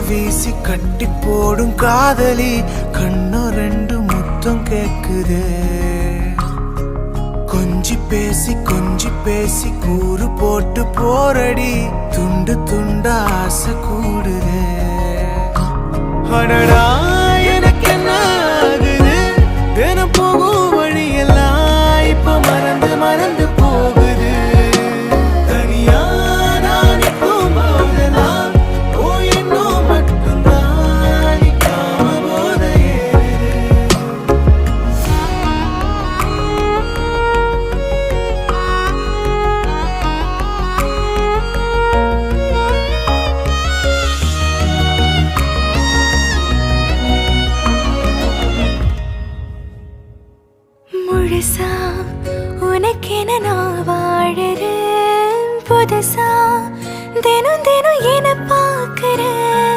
வீசி கட்டி போடும் காதலி கண்ணோ ரெண்டு முத்தம் கேக்குதே. கொஞ்சி பேசி கூறு போட்டு போரடி துண்டு துண்டா ஆசை கூடுதே.